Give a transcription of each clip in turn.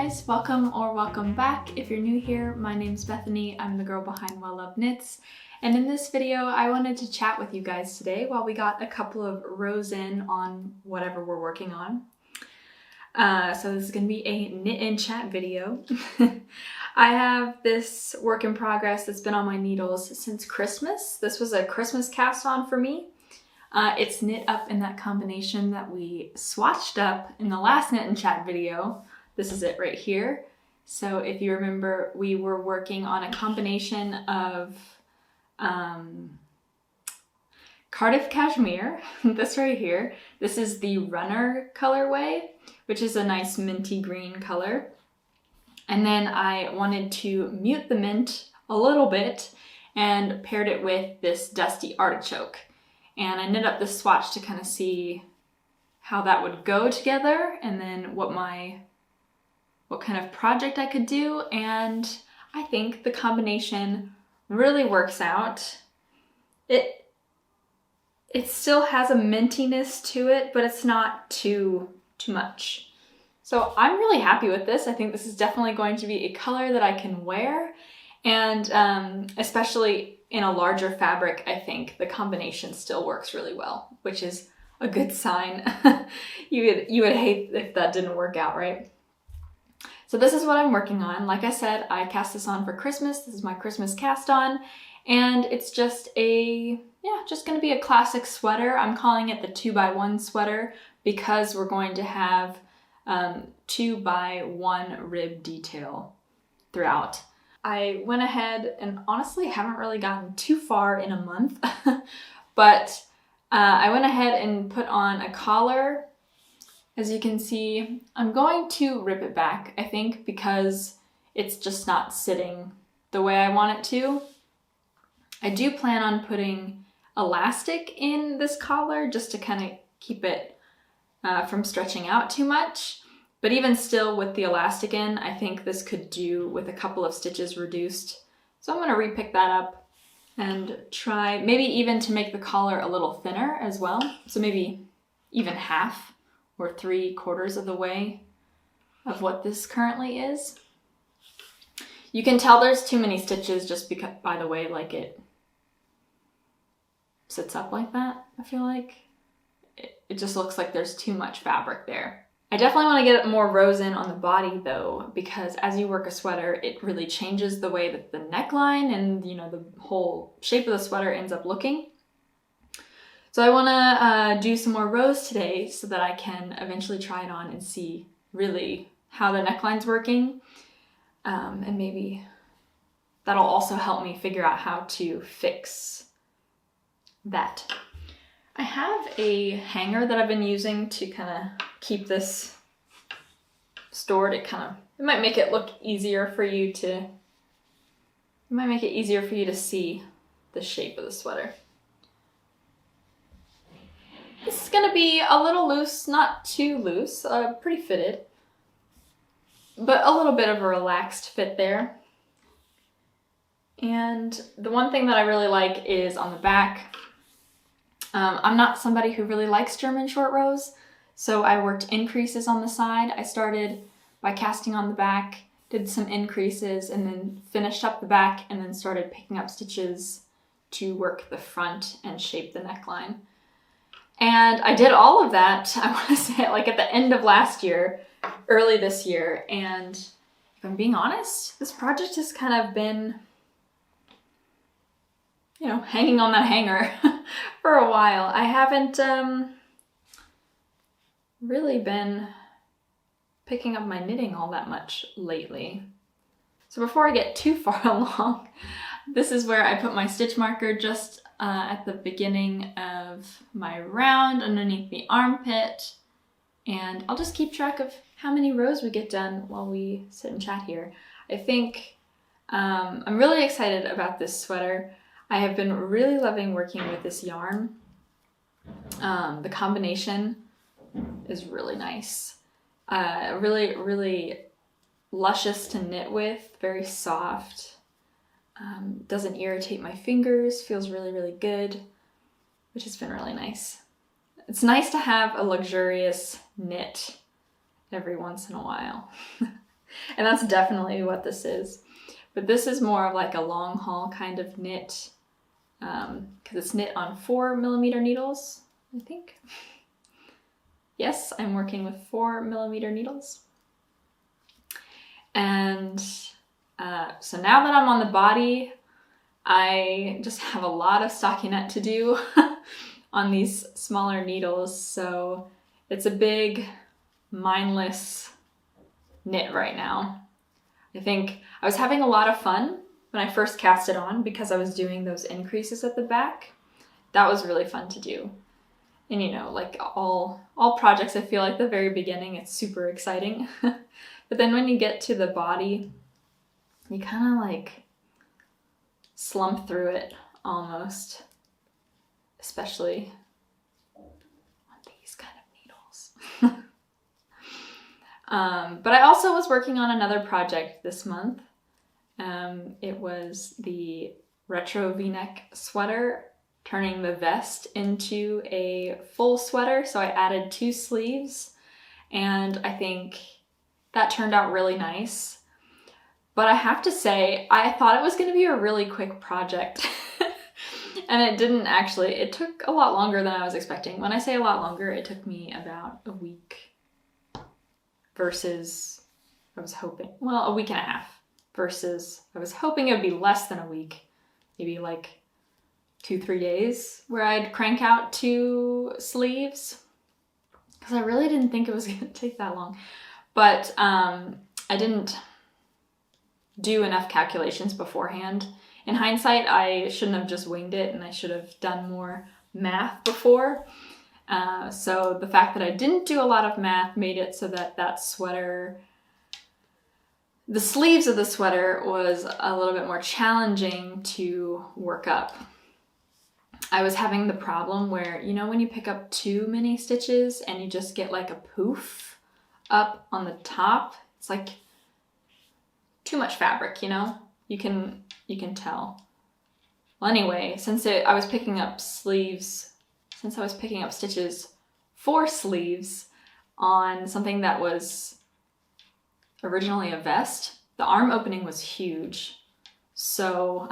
guys, welcome or welcome back. If you're new here, my name's Bethany. I'm the girl behind Well Love Knits. And in this video, I wanted to chat with you guys today while we got a couple of rows in on whatever we're working on. So this is going to be a knit and chat video. I have this work in progress that's been on my needles since Christmas. This was a Christmas cast on for me. It's knit up in that combination that we swatched up in the last knit and chat video. This is it right here. So if you remember, we were working on a combination of Cardiff Cashmere, this right here. This is the Runner colorway, which is a nice minty green color. And then I wanted to mute the mint a little bit and paired it with this Dusty Artichoke. And I knit up this swatch to kind of see how that would go together and then what kind of project I could do. And I think the combination really works out. It still has a mintiness to it, but it's not too much. So I'm really happy with this. I think this is definitely going to be a color that I can wear. And especially in a larger fabric, I think the combination still works really well, which is a good sign. You would hate if that didn't work out, right? So this is what I'm working on. Like I said, I cast this on for Christmas. This is my Christmas cast on, and it's just gonna be a classic sweater. I'm calling it the 2x1 sweater because we're going to have 2x1 rib detail throughout. I went ahead and honestly haven't really gotten too far in a month, but I went ahead and put on a collar. As you can see, I'm going to rip it back, I think, because it's just not sitting the way I want it to. I do plan on putting elastic in this collar just to kind of keep it from stretching out too much. But even still with the elastic in, I think this could do with a couple of stitches reduced. So I'm gonna repick that up and try maybe even to make the collar a little thinner as well. So maybe even half or 3/4 of the way of what this currently is. You can tell there's too many stitches just because, by the way, like it sits up like that, I feel like. It just looks like there's too much fabric there. I definitely want to get more rows in on the body though, because as you work a sweater, it really changes the way that the neckline and, you know, the whole shape of the sweater ends up looking. So I want to do some more rows today so that I can eventually try it on and see really how the neckline's working. And maybe that'll also help me figure out how to fix that. I have a hanger that I've been using to kind of keep this stored. It might make it look easier for you to, see the shape of the sweater. This is gonna be a little loose, not too loose, pretty fitted, but a little bit of a relaxed fit there. And the one thing that I really like is on the back. I'm not somebody who really likes German short rows, so I worked increases on the side. I started by casting on the back, did some increases, and then finished up the back, and then started picking up stitches to work the front and shape the neckline. And I did all of that, I want to say, like at the end of last year, early this year, and if I'm being honest, this project has kind of been, you know, hanging on that hanger for a while. I haven't really been picking up my knitting all that much lately. So before I get too far along, this is where I put my stitch marker just at the beginning of my round underneath the armpit. And I'll just keep track of how many rows we get done while we sit and chat here. I think I'm really excited about this sweater. I have been really loving working with this yarn. The combination is really nice. Really luscious to knit with, very soft. Doesn't irritate my fingers, feels really good, which has been really nice. It's nice to have a luxurious knit every once in a while. And that's definitely what this is. But this is more of like a long haul kind of knit, because it's knit on 4mm needles, I think. Yes, I'm working with 4mm needles. And so now that I'm on the body, I just have a lot of stockinette to do on these smaller needles. So it's a big, mindless knit right now. I think I was having a lot of fun when I first cast it on because I was doing those increases at the back. That was really fun to do. And you know, like all projects, I feel like the very beginning, it's super exciting. But then when you get to the body, you kind of like slump through it almost, especially on these kind of needles. But I also was working on another project this month. It was the retro v-neck sweater, turning the vest into a full sweater. So I added 2 sleeves, and I think that turned out really nice. But I have to say, I thought it was going to be a really quick project. And it didn't actually. It took a lot longer than I was expecting. When I say a lot longer, it took me about a week versus I was hoping, well, a week and a half versus I was hoping it would be less than a week, maybe like 2-3 days where I'd crank out 2 sleeves, because I really didn't think it was going to take that long. But I didn't do enough calculations beforehand. In hindsight, I shouldn't have just winged it, and I should have done more math before. So the fact that I didn't do a lot of math made it so that that sweater, the sleeves of the sweater, was a little bit more challenging to work up. I was having the problem where, you know, when you pick up too many stitches and you just get like a poof up on the top, it's like too much fabric, you know? You can tell. Well, anyway, I was picking up stitches for sleeves on something that was originally a vest, the arm opening was huge. So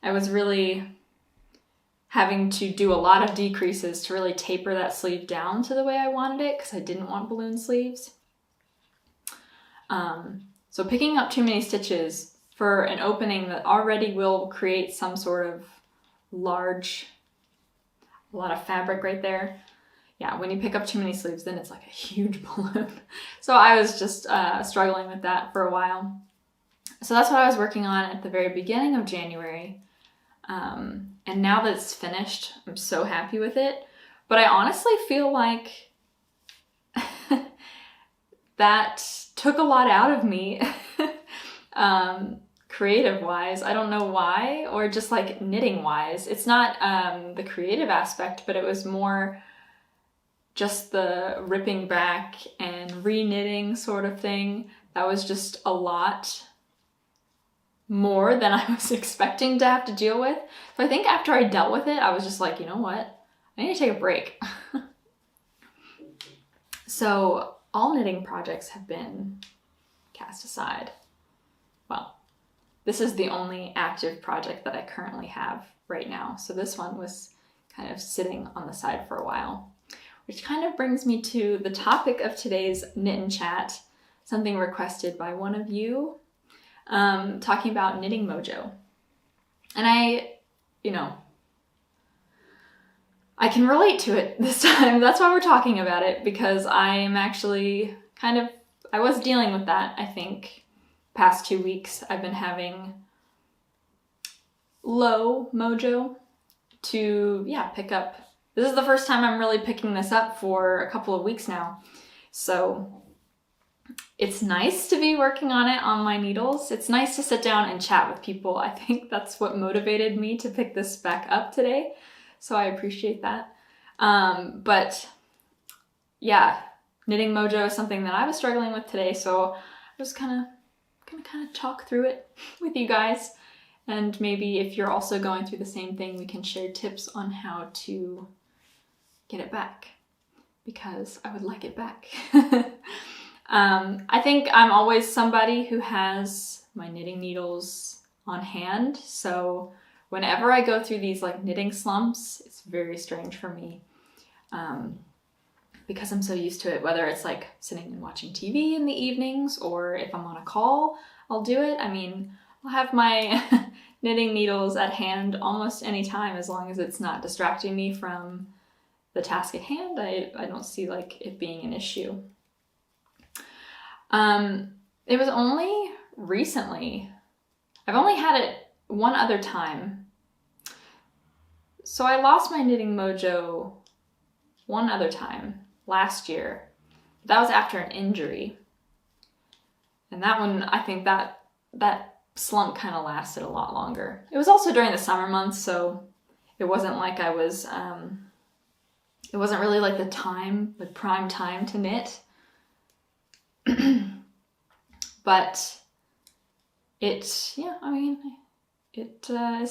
I was really having to do a lot of decreases to really taper that sleeve down to the way I wanted it, because I didn't want balloon sleeves. So picking up too many stitches for an opening that already will create some sort of a lot of fabric right there. Yeah, when you pick up too many sleeves, then it's like a huge balloon. So I was just struggling with that for a while. So that's what I was working on at the very beginning of January. And now that it's finished, I'm so happy with it. But I honestly feel like that took a lot out of me, creative-wise. I don't know why, or just like knitting-wise. It's not the creative aspect, but it was more just the ripping back and re-knitting sort of thing. That was just a lot more than I was expecting to have to deal with. So I think after I dealt with it, I was just like, you know what? I need to take a break. So all knitting projects have been cast aside. Well, this is the only active project that I currently have right now. So this one was kind of sitting on the side for a while, which kind of brings me to the topic of today's knit and chat, something requested by one of you, talking about knitting mojo. And I can relate to it this time. That's why we're talking about it, because I'm actually I was dealing with that, I think, past 2 weeks. I've been having low mojo to, pick up. This is the first time I'm really picking this up for a couple of weeks now. So it's nice to be working on it on my needles. It's nice to sit down and chat with people. I think that's what motivated me to pick this back up today. So I appreciate that. But yeah, knitting mojo is something that I was struggling with today. So I was gonna talk through it with you guys. And maybe if you're also going through the same thing, we can share tips on how to get it back, because I would like it back. I think I'm always somebody who has my knitting needles on hand. So whenever I go through these like knitting slumps, it's very strange for me. Because I'm so used to it, whether it's like sitting and watching TV in the evenings or if I'm on a call, I'll do it. I mean, I'll have my knitting needles at hand almost any time as long as it's not distracting me from the task at hand. I don't see like it being an issue. It was only recently, I've only had it one other time. So I lost my knitting mojo one other time last year. That was after an injury. And that one, I think that slump kind of lasted a lot longer. It was also during the summer months, so it wasn't like I was, it wasn't really like the time, like prime time to knit. But it's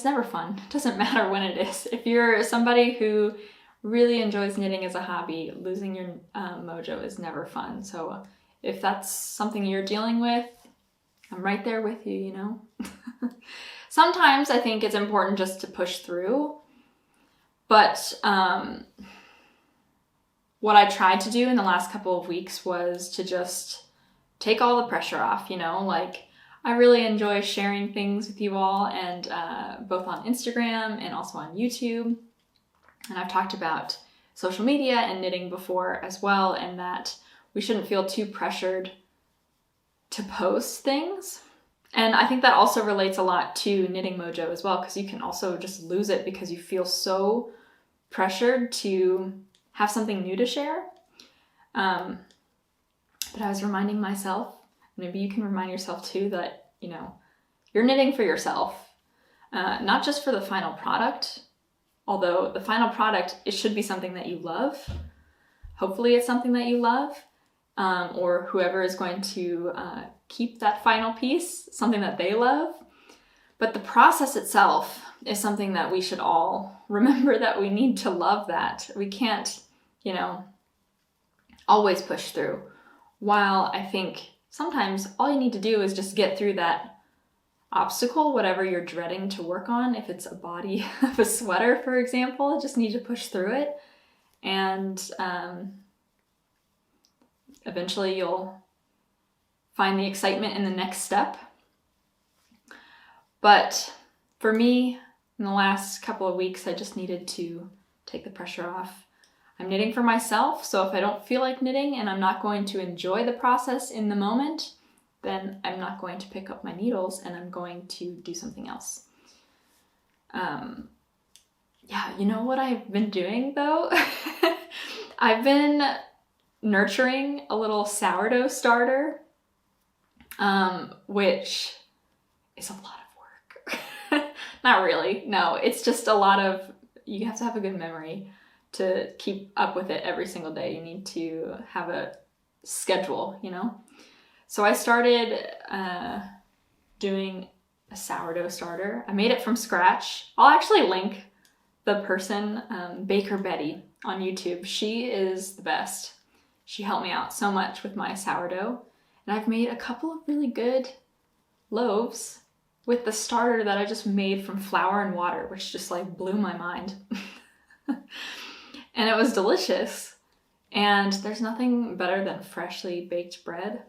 never fun. It doesn't matter when it is. If you're somebody who really enjoys knitting as a hobby, losing your mojo is never fun. So if that's something you're dealing with, I'm right there with you, you know? Sometimes I think it's important just to push through. But what I tried to do in the last couple of weeks was to just take all the pressure off, you know? Like, I really enjoy sharing things with you all, and both on Instagram and also on YouTube. And I've talked about social media and knitting before as well, and that we shouldn't feel too pressured to post things. And I think that also relates a lot to Knitting Mojo as well, because you can also just lose it because you feel so pressured to have something new to share. But I was reminding myself, maybe you can remind yourself too, that, you know, you're knitting for yourself, not just for the final product. Although the final product, it should be something that you love. Hopefully it's something that you love, or whoever is going to keep that final piece, something that they love. But the process itself is something that we should all remember, that we need to love that. We can't, you know, always push through. While I think sometimes all you need to do is just get through that obstacle, whatever you're dreading to work on. If it's a body of a sweater, for example, just need to push through it, and eventually you'll find the excitement in the next step. But for me, in the last couple of weeks, I just needed to take the pressure off. I'm knitting for myself, so if I don't feel like knitting and I'm not going to enjoy the process in the moment, then I'm not going to pick up my needles and I'm going to do something else. Yeah, you know what I've been doing though? I've been nurturing a little sourdough starter, which is a lot of work. Not really, no, it's just a lot of, you have to have a good memory to keep up with it every single day. You need to have a schedule, you know? So I started doing a sourdough starter. I made it from scratch. I'll actually link the person, Baker Betty, on YouTube. She is the best. She helped me out so much with my sourdough. And I've made a couple of really good loaves with the starter that I just made from flour and water, which just like blew my mind. And it was delicious. And there's nothing better than freshly baked bread,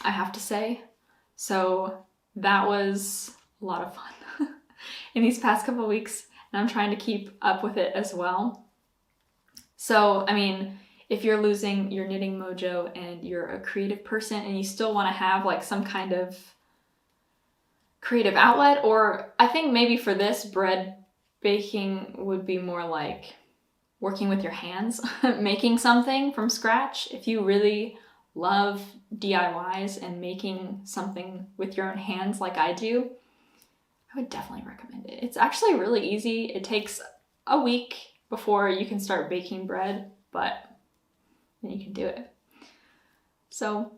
I have to say. So that was a lot of fun in these past couple of weeks, and I'm trying to keep up with it as well. So, I mean, if you're losing your knitting mojo and you're a creative person and you still want to have like some kind of creative outlet, or I think maybe for this, bread baking would be more like working with your hands, making something from scratch. If you really love DIYs and making something with your own hands like I do, I would definitely recommend it. It's actually really easy. It takes a week before you can start baking bread, but then you can do it. So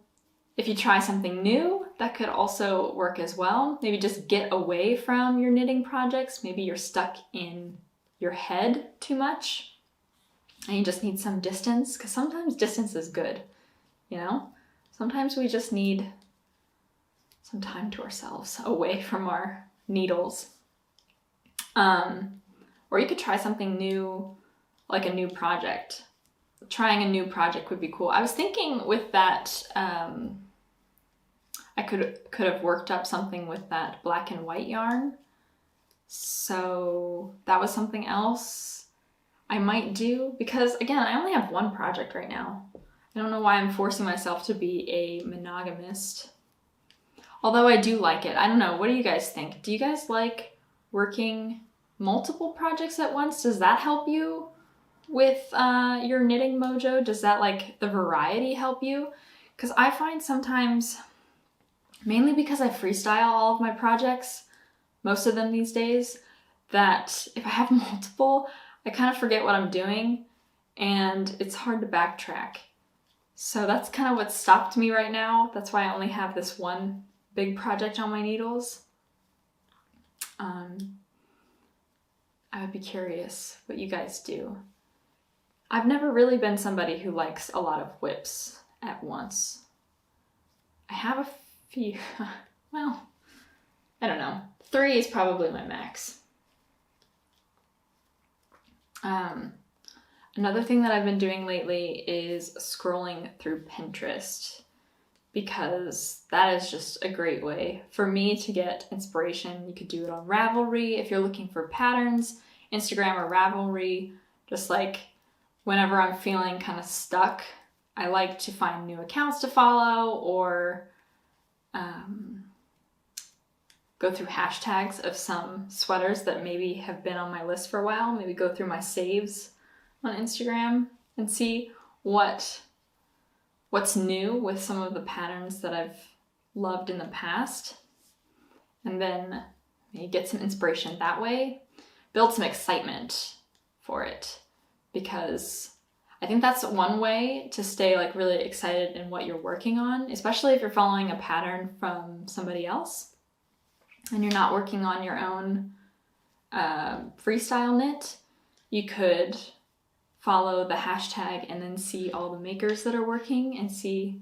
if you try something new, that could also work as well. Maybe just get away from your knitting projects. Maybe you're stuck in your head too much and you just need some distance, because sometimes distance is good, you know? Sometimes we just need some time to ourselves away from our needles. Or you could try something new, like a new project. Trying a new project would be cool. I was thinking with that, I could have worked up something with that black and white yarn. So that was something else I might do, because again, I only have one project right now. I don't know why I'm forcing myself to be a monogamist. Although I do like it. I don't know. What do you guys think? Do you guys like working multiple projects at once? Does that help you with your knitting mojo? Does that, like, the variety help you? Because I find sometimes, mainly because I freestyle all of my projects, most of them these days, that if I have multiple, I kind of forget what I'm doing and it's hard to backtrack. So that's kind of what stopped me right now. That's why I only have this one big project on my needles. I would be curious what you guys do. I've never really been somebody who likes a lot of whips at once. I have a few, well, I don't know. 3 is probably my max. Another thing that I've been doing lately is scrolling through Pinterest, because that is just a great way for me to get inspiration. You could do it on Ravelry if you're looking for patterns, Instagram or Ravelry. Just like whenever I'm feeling kind of stuck, I like to find new accounts to follow, or go through hashtags of some sweaters that maybe have been on my list for a while. Maybe go through my saves on Instagram and see what's new with some of the patterns that I've loved in the past. And then maybe get some inspiration that way. Build some excitement for it, because I think that's one way to stay like really excited in what you're working on, especially if you're following a pattern from somebody else and you're not working on your own freestyle knit. You could follow the hashtag and then see all the makers that are working and see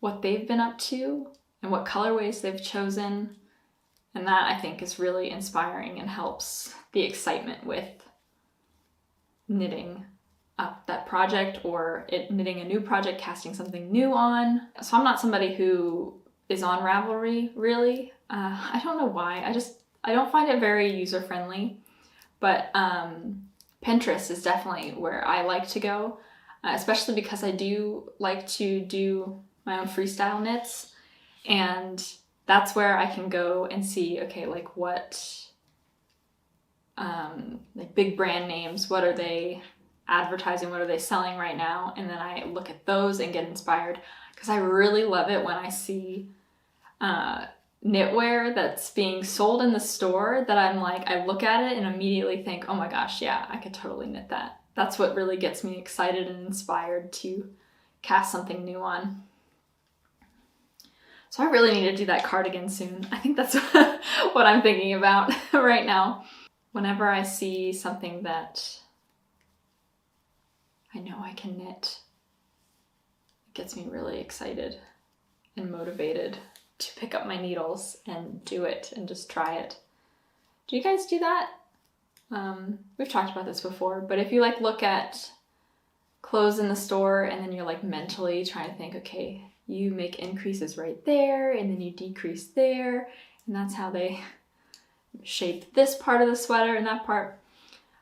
what they've been up to and what colorways they've chosen. And that, I think, is really inspiring and helps the excitement with knitting up that project, or knitting a new project, casting something new on. So I'm not somebody who is on Ravelry, really. I don't know why. I don't find it very user-friendly. But Pinterest is definitely where I like to go, especially because I do like to do my own freestyle knits. And that's where I can go and see, okay, like what, like big brand names, what are they advertising, what are they selling right now? And then I look at those and get inspired, because I really love it when I see knitwear that's being sold in the store that I'm like, I look at it and immediately think, oh my gosh, yeah, I could totally knit that. That's what really gets me excited and inspired to cast something new on. So I really need to do that cardigan soon. I think that's what I'm thinking about right now. Whenever I see something that I know I can knit, it gets me really excited and motivated to pick up my needles and do it and just try it. Do you guys do that? We've talked about this before, but if you like look at clothes in the store and then you're like mentally trying to think, okay, you make increases right there and then you decrease there, and that's how they shape this part of the sweater and that part.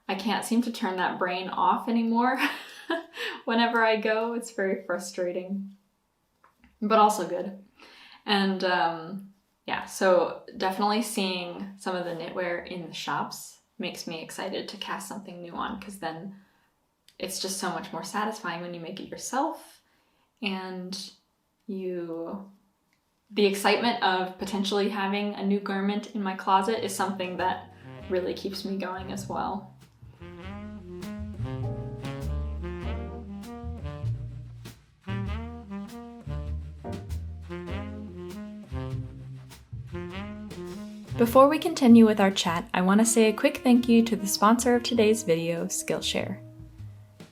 I can't seem to turn that brain off anymore. Whenever I go, it's very frustrating, but also good. And yeah, so definitely seeing some of the knitwear in the shops makes me excited to cast something new on, because then it's just so much more satisfying when you make it yourself, and the excitement of potentially having a new garment in my closet is something that really keeps me going as well. Before we continue with our chat, I want to say a quick thank you to the sponsor of today's video, Skillshare.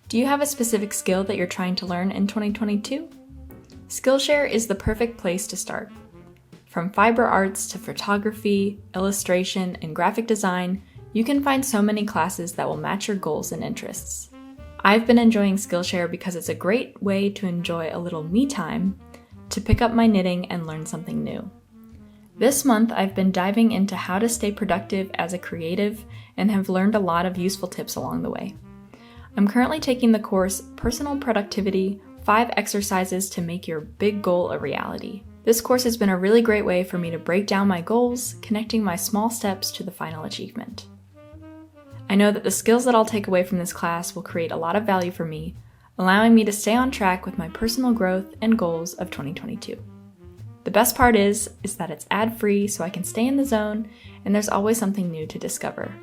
Do you have a specific skill that you're trying to learn in 2022? Skillshare is the perfect place to start. From fiber arts to photography, illustration, and graphic design, you can find so many classes that will match your goals and interests. I've been enjoying Skillshare because it's a great way to enjoy a little me time, to pick up my knitting and learn something new. This month, I've been diving into how to stay productive as a creative and have learned a lot of useful tips along the way. I'm currently taking the course Personal Productivity: 5 Exercises to Make Your Big Goal a Reality. This course has been a really great way for me to break down my goals, connecting my small steps to the final achievement. I know that the skills that I'll take away from this class will create a lot of value for me, allowing me to stay on track with my personal growth and goals of 2022. The best part is that it's ad-free so I can stay in the zone, and there's always something new to discover.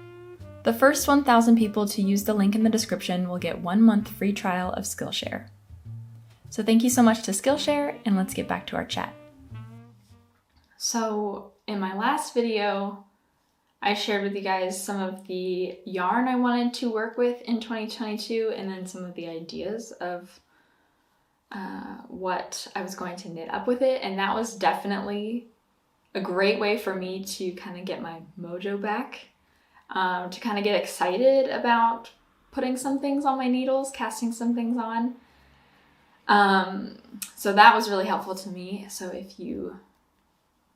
The first 1,000 people to use the link in the description will get 1 month free trial of Skillshare. So thank you so much to Skillshare, and let's get back to our chat. So in my last video, I shared with you guys some of the yarn I wanted to work with in 2022, and then some of the ideas of what I was going to knit up with it. And that was definitely a great way for me to kind of get my mojo back, to kind of get excited about putting some things on my needles, casting some things on. So that was really helpful to me. So if you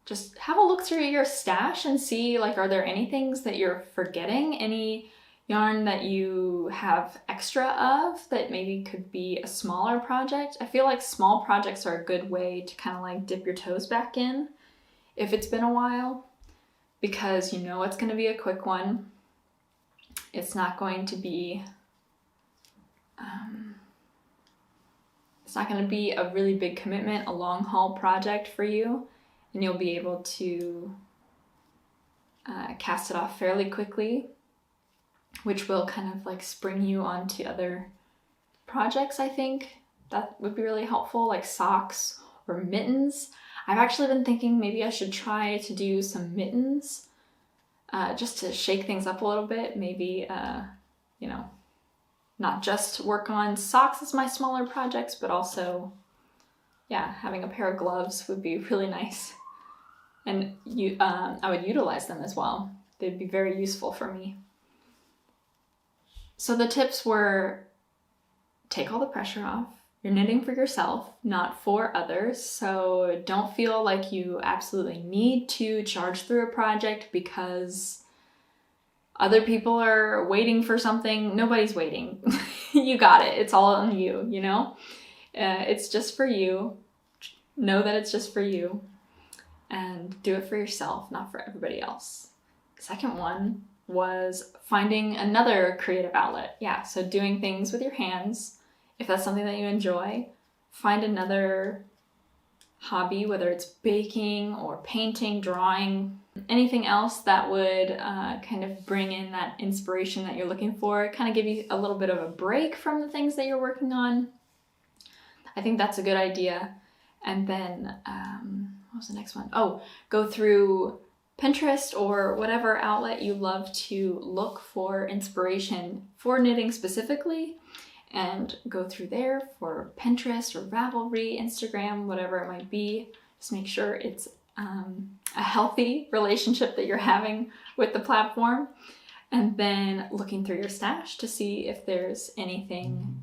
just have a look through your stash and see, like, are there any things that you're forgetting? Any yarn that you have extra of that maybe could be a smaller project? I feel like small projects are a good way to kind of like dip your toes back in if it's been a while, because you know it's going to be a quick one. It's not going to be a really big commitment, a long haul project for you, and you'll be able to cast it off fairly quickly, which will kind of like spring you onto other projects. I think that would be really helpful, like socks or mittens. I've actually been thinking maybe I should try to do some mittens, just to shake things up a little bit. Maybe, not just work on socks as my smaller projects, but also, having a pair of gloves would be really nice. And I would utilize them as well. They'd be very useful for me. So the tips were: take all the pressure off. You're knitting for yourself, not for others. So don't feel like you absolutely need to charge through a project because other people are waiting for something. Nobody's waiting. You got it. It's all on you, you know? It's just for you. Know that it's just for you. And do it for yourself, not for everybody else. The second one was finding another creative outlet. So doing things with your hands. If that's something that you enjoy, find another hobby, whether it's baking or painting, drawing, anything else that would kind of bring in that inspiration that you're looking for, kind of give you a little bit of a break from the things that you're working on. I think that's a good idea. And then, what was the next one? Go through Pinterest or whatever outlet you love to look for inspiration for knitting specifically, and go through there for Pinterest or Ravelry, Instagram, whatever it might be. Just make sure it's a healthy relationship that you're having with the platform. And then looking through your stash to see if there's anything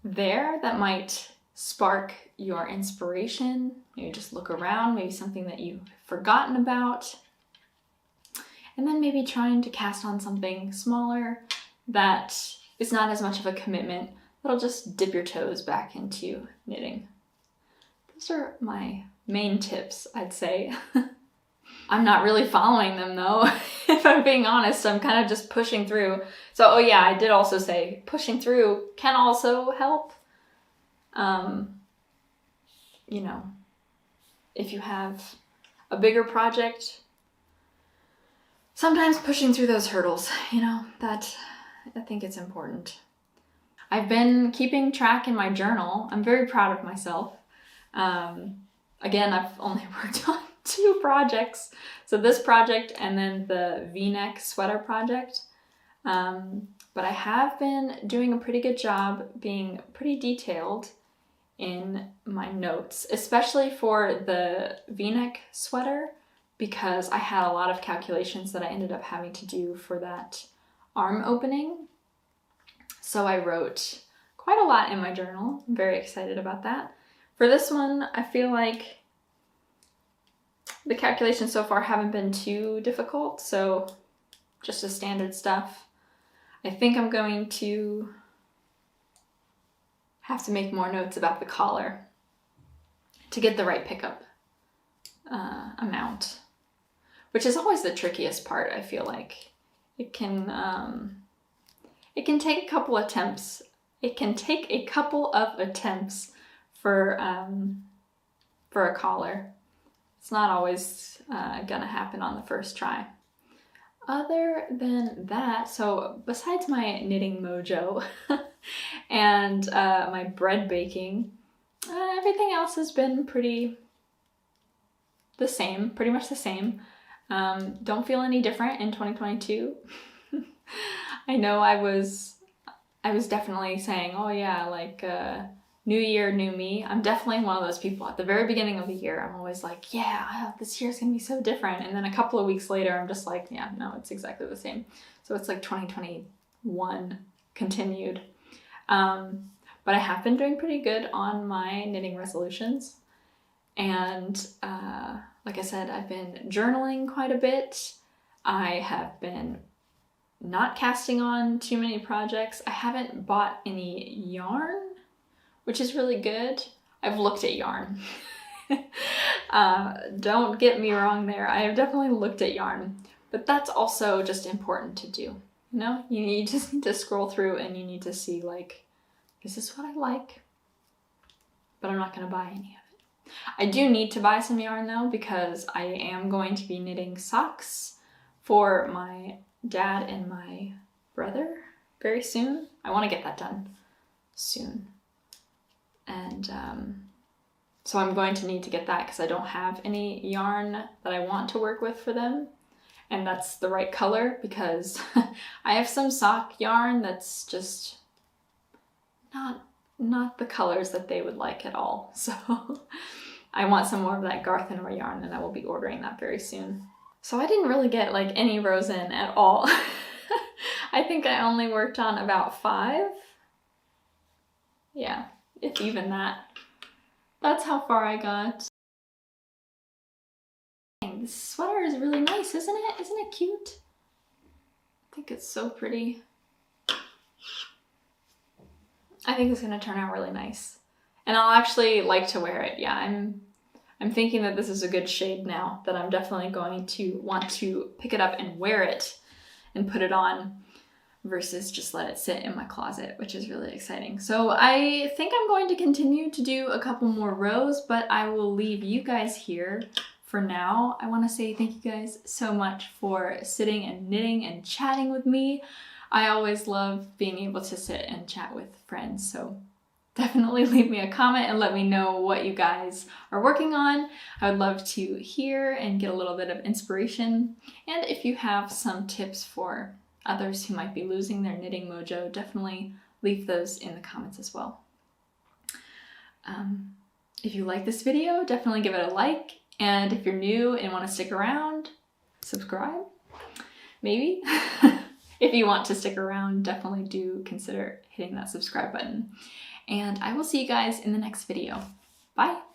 there that might spark your inspiration. Maybe just look around, maybe something that you've forgotten about. And then maybe trying to cast on something smaller that is not as much of a commitment, that'll just dip your toes back into knitting. Those are my main tips, I'd say. I'm not really following them though, if I'm being honest. I'm kind of just pushing through. So, I did also say pushing through can also help. If you have a bigger project, sometimes pushing through those hurdles, that I think it's important. I've been keeping track in my journal. I'm very proud of myself. Again, I've only worked on 2 projects. So this project and then the V-neck sweater project. But I have been doing a pretty good job being pretty detailed in my notes, especially for the V-neck sweater, because I had a lot of calculations that I ended up having to do for that arm opening. So I wrote quite a lot in my journal. I'm very excited about that. For this one, I feel like the calculations so far haven't been too difficult, so just the standard stuff. I think I'm going to have to make more notes about the collar to get the right pickup amount, which is always the trickiest part. I feel like it can take a couple attempts. It can take a couple of attempts for a collar. It's not always gonna happen on the first try. Other than that, so besides my knitting mojo and my bread baking, everything else has been pretty much the same. Don't feel any different in 2022. I know I was definitely saying, oh yeah, like new year, new me. I'm definitely one of those people at the very beginning of the year. I'm always like, yeah, this year's gonna be so different. And then a couple of weeks later, I'm just like, yeah, no, it's exactly the same. So it's like 2021 continued. But I have been doing pretty good on my knitting resolutions. And like I said, I've been journaling quite a bit. I have been not casting on too many projects. I haven't bought any yarn, which is really good. I've looked at yarn. Don't get me wrong there. I have definitely looked at yarn, but that's also just important to do. You know, you just need to scroll through and you need to see like, this is what I like, but I'm not gonna buy any of it. I do need to buy some yarn though, because I am going to be knitting socks for my dad and my brother very soon. I want to get that done soon. And so I'm going to need to get that because I don't have any yarn that I want to work with for them. And that's the right color, because I have some sock yarn that's just not the colors that they would like at all. So I want some more of that Garthenor yarn, and I will be ordering that very soon. So I didn't really get like any rows in at all. I think I only worked on about 5. Yeah, if even that. That's how far I got. Dang, this sweater is really nice, isn't it? Isn't it cute? I think it's so pretty. I think it's gonna turn out really nice. And I'll actually like to wear it. Yeah, I'm thinking that this is a good shade now, that I'm definitely going to want to pick it up and wear it and put it on versus just let it sit in my closet, which is really exciting. So I think I'm going to continue to do a couple more rows, but I will leave you guys here for now. I want to say thank you guys so much for sitting and knitting and chatting with me. I always love being able to sit and chat with friends, so definitely leave me a comment and let me know what you guys are working on. I would love to hear and get a little bit of inspiration. And if you have some tips for others who might be losing their knitting mojo, definitely leave those in the comments as well. If you like this video, definitely give it a like. And if you're new and want to stick around, subscribe, maybe. If you want to stick around, definitely do consider hitting that subscribe button. And I will see you guys in the next video. Bye!